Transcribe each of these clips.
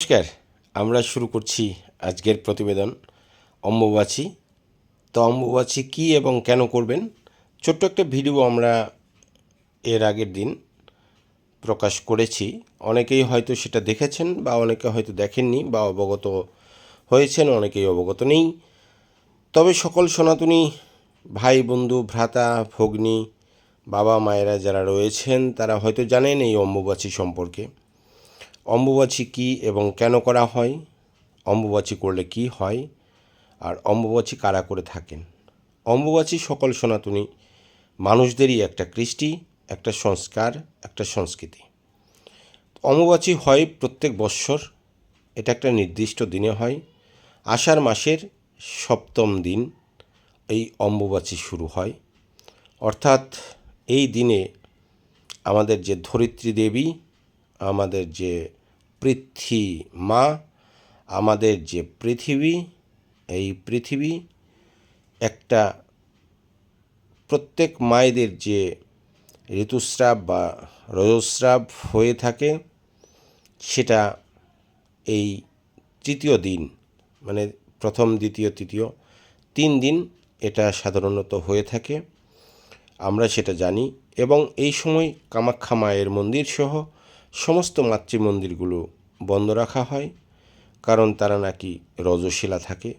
নমস্কার। আমরা শুরু করছি আজকের প্রতিবেদন অম্বুবাচী। তো অম্বুবাচী কী এবং কেন করবেন, ছোট্ট একটা ভিডিও আমরা এর আগের দিন প্রকাশ করেছি। অনেকেই হয়তো সেটা দেখেছেন বা অনেকে হয়তো দেখেননি বা অবগত হয়েছেন, অনেকেই অবগত নেই। তবে সকল সনাতনী ভাই বন্ধু ভ্রাতা ভগ্নী বাবা মায়েরা যারা রয়েছেন তারা হয়তো জানেন এই অম্বুবাচী সম্পর্কে। অম্বুবাচী কী এবং কেন করা হয়, অম্বুবাচী করলে কি হয়, আর অম্বুবাচী কারা করে থাকেন। অম্বুবাচী সকল সনাতনী মানুষদেরই একটা কৃষ্টি, একটা সংস্কার, একটা সংস্কৃতি। অম্বুবাচী হয় প্রত্যেক বৎসর। এটা একটা নির্দিষ্ট দিনে হয়। আষাঢ় মাসের সপ্তম দিন এই অম্বুবাচী শুরু হয়। অর্থাৎ এই দিনে আমাদের যে ধরিত্রী দেবী, আমাদের যে পৃথ্বী মা, আমাদের যে পৃথিবী, এই পৃথিবী একটা প্রত্যেক মায়েদের যে ঋতুস্রাব বা রজস্রাব হয়ে থাকে, সেটা এই তৃতীয় দিন, মানে প্রথম দ্বিতীয় তৃতীয় 3 দিন এটা সাধারণত হয়ে থাকে, আমরা সেটা জানি। এবং এই সময় কামাখ্যা মায়ের মন্দির সহ সমস্ত মাতৃমন্দিরগুলো বন্ধ রাখা হয়, কারণ তারা নাকি রজশিলা থাকে।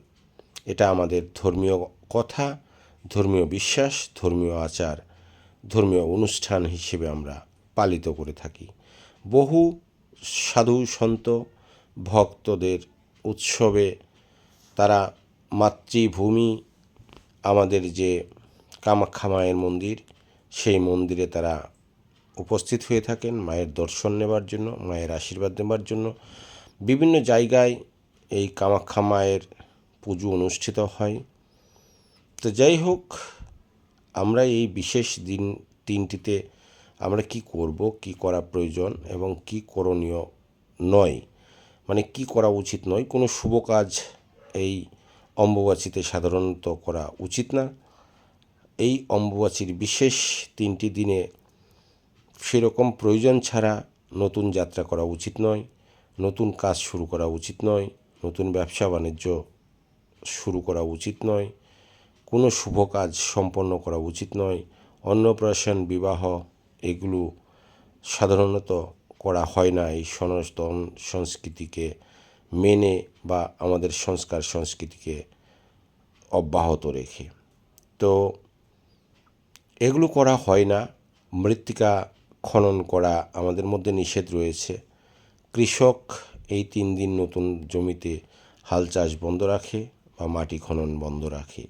এটা আমাদের ধর্মীয় কথা, ধর্মীয় বিশ্বাস, ধর্মীয় আচার, ধর্মীয় অনুষ্ঠান হিসেবে আমরা পালিত করে থাকি। বহু সাধু সন্ত ভক্তদের উৎসবে তারা মাতৃভূমি, আমাদের যে কামাখ্যা মায়ের মন্দির, সেই মন্দিরে তারা উপস্থিত হয়ে থাকেন মায়ের দর্শন নেবার জন্য, মায়ের আশীর্বাদ নেবার জন্য। বিভিন্ন জায়গায় এই কামাখ্যা মায়ের পুজো অনুষ্ঠিত হয়। তো যাই হোক, আমরা এই বিশেষ দিন তিনটিতে আমরা কি করব, কি করা প্রয়োজন এবং কি করণীয় নয়, মানে কি করা উচিত নয়, কোনো শুভ কাজ এই অম্বুবাচীতে সাধারণত করা উচিত না। এই অম্বুবাচীর বিশেষ 3টি দিনে সেরকম প্রয়োজন ছাড়া নতুন যাত্রা করা উচিত নয়, নতুন কাজ শুরু করা উচিত নয়, নতুন ব্যবসা বাণিজ্য শুরু করা উচিত নয়, কোনো শুভ কাজ সম্পন্ন করা উচিত নয়। অন্নপ্রাশন, বিবাহ এগুলো সাধারণত করা হয় না এই সনাতন সংস্কৃতিকে মেনে বা আমাদের সংস্কার সংস্কৃতিকে অব্যাহত রেখে। তো এগুলো করা হয় না। মৃত্তিকা খনন করা আমাদের মধ্যে নিষেধ রয়েছে। কৃষক এই 3 দিন নতুন জমিতে হাল চাষ বন্ধ রাখে বা মাটি খনন বন্ধ রাখে,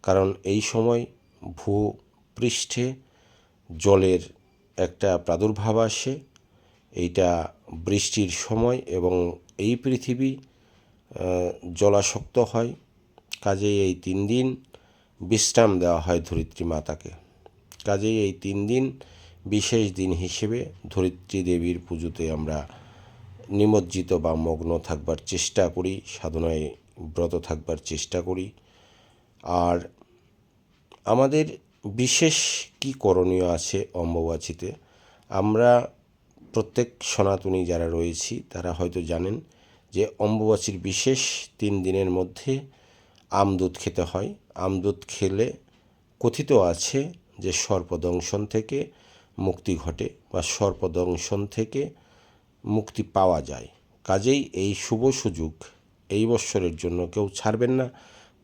কারণ এই সময় ভূপৃষ্ঠে জলের একটা প্রাদুর্ভাব আসে। এইটা বৃষ্টির সময় এবং এই পৃথিবী জলাশক্ত হয়। কাজেই এই 3 দিন বিশ্রাম দেওয়া হয় ধরিত্রী মাতাকে। কাজেই এই 3 দিন বিশেষ দিন হিসেবে ধরিত্রী দেবীর পুজোতে আমরা নিমজ্জিত বা মগ্ন থাকবার চেষ্টা করি, সাধনায় ব্রত থাকবার চেষ্টা করি। আর আমাদের বিশেষ কি করণীয় আছে অম্বুবাচীতে, আমরা প্রত্যেক সনাতনী যারা রয়েছি তারা হয়তো জানেন যে অম্বুবাচীর বিশেষ 3 দিনের মধ্যে আমদুধ খেতে হয়। আমদুধ খেলে কথিত আছে যে সর্পদংশন থেকে মুক্তি ঘটে বা সর্পদংশন থেকে মুক্তি পাওয়া যায়। কাজেই এই শুভ সুযোগ এই বৎসরের জন্য কেউ ছাড়বেন না।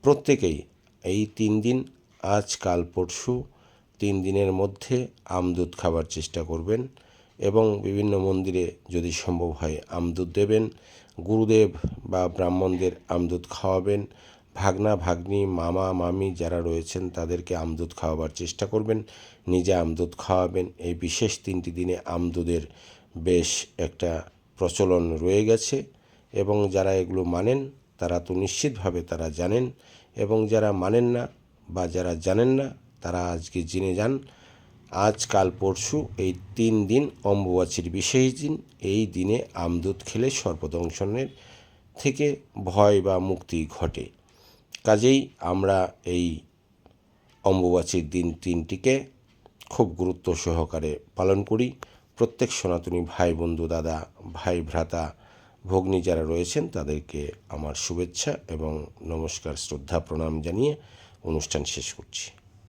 প্রত্যেকেই এই 3 দিন, আজ কাল পরশু 3 দিনের মধ্যে আমদুধ খাবার চেষ্টা করবেন এবং বিভিন্ন মন্দিরে যদি সম্ভব হয় আমদুধ দেবেন। গুরুদেব বা ব্রাহ্মণদের আমদুধ খাওয়াবেন। ভাগনা ভাগ্নি মামা মামি যারা রয়েছেন তাদেরকে আমদুধ খাওয়াবার চেষ্টা করবেন, নিজে আমদুধ খাওয়াবেন। এই বিশেষ 3টি দিনে আমদুধের বেশ একটা প্রচলন রয়ে গেছে এবং যারা এগুলো মানেন তারা তো নিশ্চিতভাবে তারা জানেন, এবং যারা মানেন না বা যারা জানেন না তারা আজকে জেনে যান। আজ কাল পরশু এই 3 দিন অম্বুবাচীর বিশেষ দিন। এই দিনে আমদুধ খেলে সর্পদংশনের থেকে ভয় বা মুক্তি ঘটে। কাজেই আমরা এই অম্বুবাচীর দিন 3টিকে খুব গুরুত্ব সহকারে পালন করি। প্রত্যেক সনাতনী ভাই বন্ধু দাদা ভাই ভ্রাতা ভগ্নী যারা রয়েছেন তাদেরকে আমার শুভেচ্ছা এবং নমস্কার শ্রদ্ধা প্রণাম জানিয়ে অনুষ্ঠান শেষ করছি।